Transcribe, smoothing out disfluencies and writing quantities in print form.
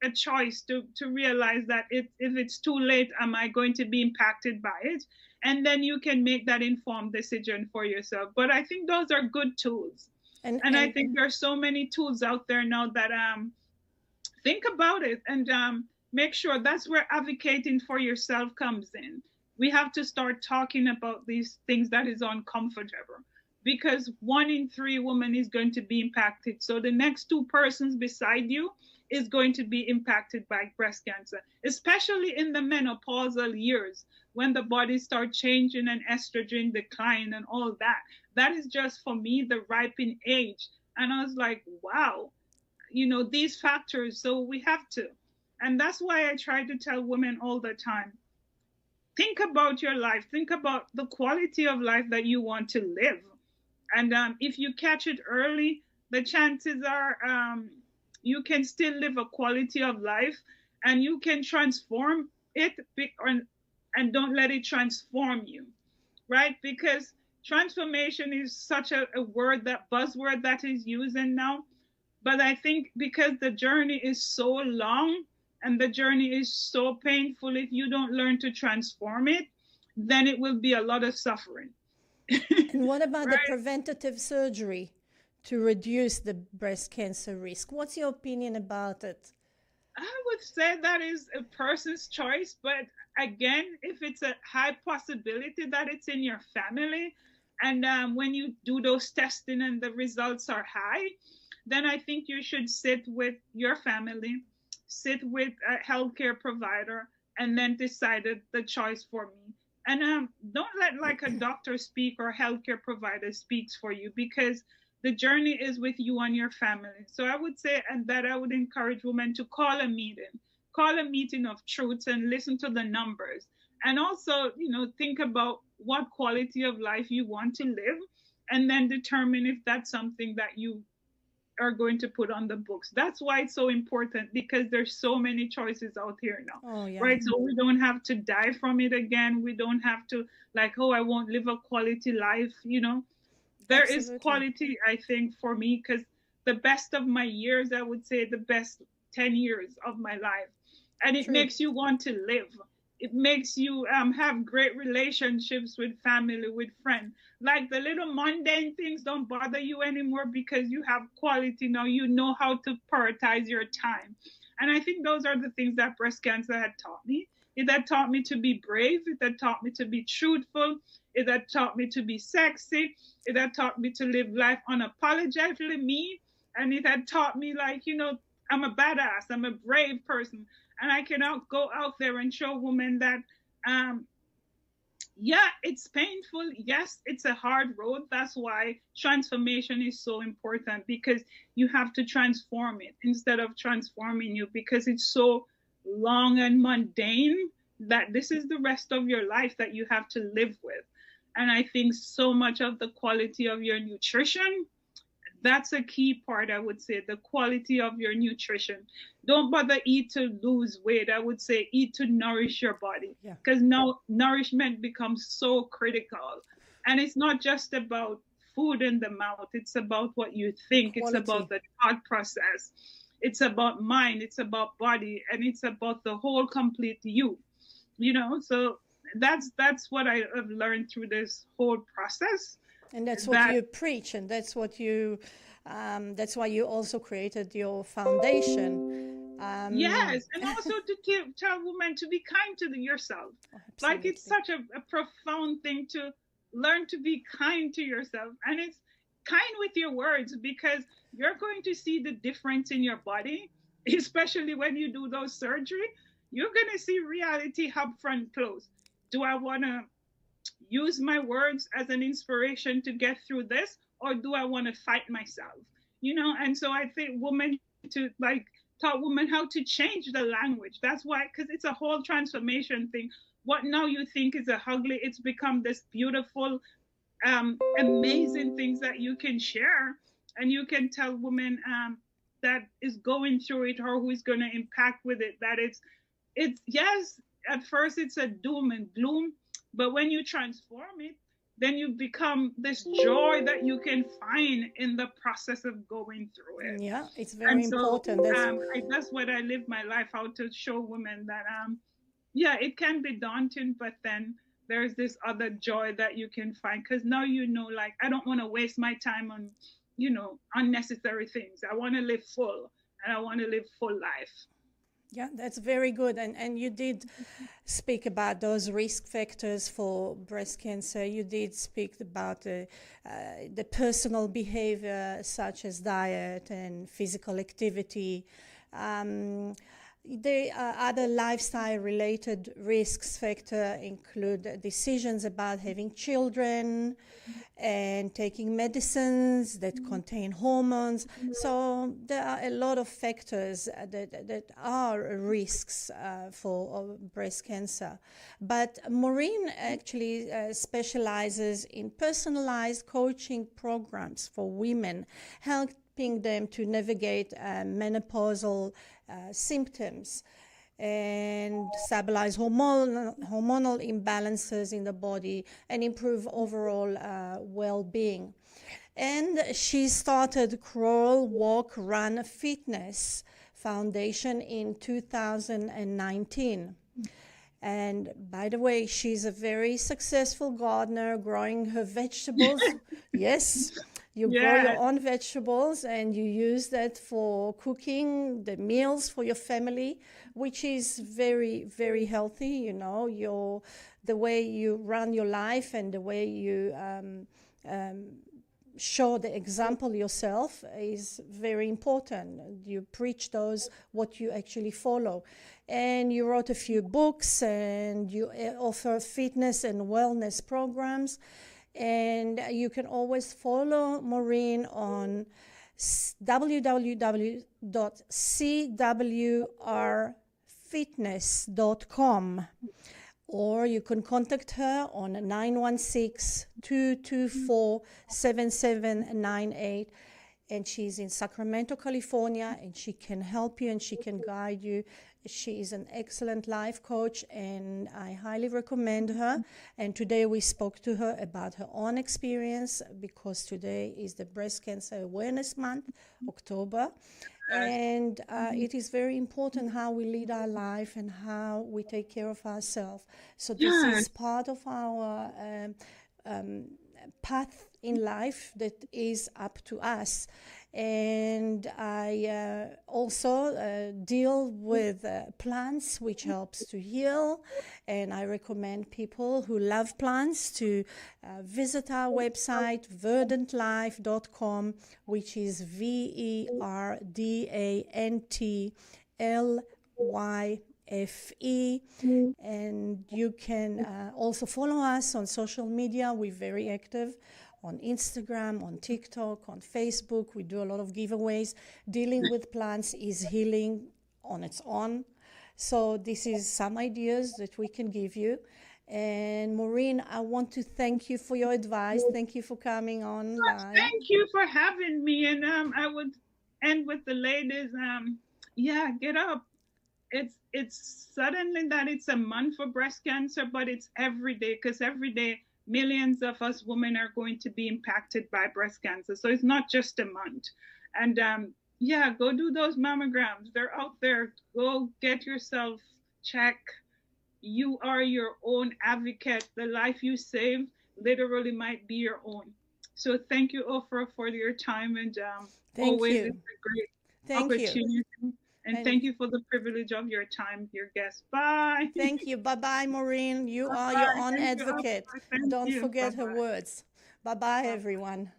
a choice to realize that if it's too late, am I going to be impacted by it? And then you can make that informed decision for yourself. But I think those are good tools. And I And think there are so many tools out there now that think about it and make sure that's where advocating for yourself comes in. We have to start talking about these things that is uncomfortable because 1 in 3 women is going to be impacted. So the next 2 persons beside you is going to be impacted by breast cancer, especially in the menopausal years when the body starts changing and estrogen decline and all that. That is just for me the ripening age. And I was like, wow, these factors. So we have to. And that's why I try to tell women all the time, think about your life, think about the quality of life that you want to live. And if you catch it early, the chances are you can still live a quality of life and you can transform it, and don't let it transform you, right? Because transformation is such a word, that buzzword that is using now. But I think because the journey is so long and the journey is so painful, if you don't learn to transform it, then it will be a lot of suffering. and what about the Right? preventative surgery to reduce the breast cancer risk? What's your opinion about it? I would say that is a person's choice, but again, if it's a high possibility that it's in your family, and when you do those testing and the results are high, then I think you should sit with your family, sit with a healthcare provider, and then decide the choice for me. And don't let like a doctor speak or healthcare provider speaks for you, because the journey is with you and your family. So I would say, and that I would encourage women to call a meeting of truths and listen to the numbers. And also, think about what quality of life you want to live, and then determine if that's something that you are going to put on the books. That's why it's so important, because there's so many choices out here now, Oh, yeah, right? So we don't have to die from it again. We don't have to like, oh, I won't live a quality life. There is absolutely. quality, I think, for me, because the best of my years, I would say the best 10 years of my life. And it True. makes you want to live. It makes you have great relationships with family, with friends. Like the little mundane things don't bother you anymore because you have quality now. You know how to prioritize your time. And I think those are the things that breast cancer had taught me. It had taught me to be brave. It had taught me to be truthful. It had taught me to be sexy. It had taught me to live life unapologetically me. And it had taught me, like, I'm a badass. I'm a brave person. And I can go out there and show women that, um, yeah, it's painful. Yes, it's a hard road. That's why transformation is so important, because you have to transform it instead of transforming you, because it's so long and mundane that this is the rest of your life that you have to live with. And I think so much of the quality of your nutrition, that's a key part. I would say the quality of your nutrition. Don't bother eat to lose weight. I would say eat to nourish your body, Yeah. because now nourishment becomes so critical. And it's not just about food in the mouth, it's about what you The think, it's about quality. the thought process, it's about mind, it's about body, and it's about the whole complete you. So that's what I have learned through this whole process. And that's what That you preach, and that's why you also created your foundation. Yes, and also to tell women to be kind to yourself. Like, it's Absolutely. such a profound thing to learn to be kind to yourself, and it's kind with your words, because you're going to see the difference in your body, especially when you do those surgery. You're going to see reality up front close. Do I want to use my words as an inspiration to get through this, or do I want to fight myself? And so I think women to like taught women how to change the language. That's why, because it's a whole transformation thing. What now you think is a ugly, it's become this beautiful, amazing things that you can share, and you can tell women that is going through it, or who is going to impact with it, that it's yes, at first it's a doom and gloom, but when you transform it, then you become this joy that you can find in the process of going through it. Yeah, it's And very so important. That's that's what I live my life out to show women that yeah, it can be daunting, but then there's this other joy that you can find because now you know, like, I don't want to waste my time on, unnecessary things. I want to live full, and I want to live full life. yeah, that's very good. And you did speak about those risk factors for breast cancer. You did speak about the personal behavior, such as diet and physical activity. The other lifestyle-related risks factor include decisions about having children and taking medicines that contain hormones. So there are a lot of factors that are risks for breast cancer. But Maureen actually specializes in personalized coaching programs for women, helping them to navigate menopausal symptoms and stabilize hormonal imbalances in the body and improve overall well-being. And she started Crawl, Walk, Run Fitness Foundation in 2019. And by the way, she's a very successful gardener, growing her vegetables. Yes, you grow your own vegetables and you use that for cooking the meals for your family, which is very, very healthy. The way you run your life and the way you show the example yourself is very important. You preach what you actually follow. And you wrote a few books and you offer fitness and wellness programs. And you can always follow Maureen on www.cwrfitness.com, or you can contact her on 916-224-7798. And she's in Sacramento, California, and she can help you and she can guide you. She is an excellent life coach, and I highly recommend her. And today we spoke to her about her own experience, because today is the Breast Cancer Awareness Month, October. And it is very important how we lead our life and how we take care of ourselves. So this is part of our path in life that is up to us. And I also deal with plants, which helps to heal. And I recommend people who love plants to visit our website, verdantlyfe.com, which is VERDANTLYFE. And you can also follow us on social media. We're very active on Instagram, on TikTok, on Facebook. We do a lot of giveaways. Dealing with plants is healing on its own. So this is some ideas that we can give you. And Maureen, I want to thank you for your advice. Thank you for coming on live. Thank you for having me. And I would end with the ladies. Get up. It's suddenly that it's a month for breast cancer, but it's every day, because every day millions of us women are going to be impacted by breast cancer. So it's not just a month. And go do those mammograms. They're out there. Go get yourself checked. You are your own advocate. The life you save literally might be your own. So thank you, Ofra, for your time, and always you. It's a great opportunity. And thank you for the privilege of your time, your guest. Bye. Thank you. Bye-bye, Maureen. You are your own advocate. Don't forget her words. Bye-bye, everyone.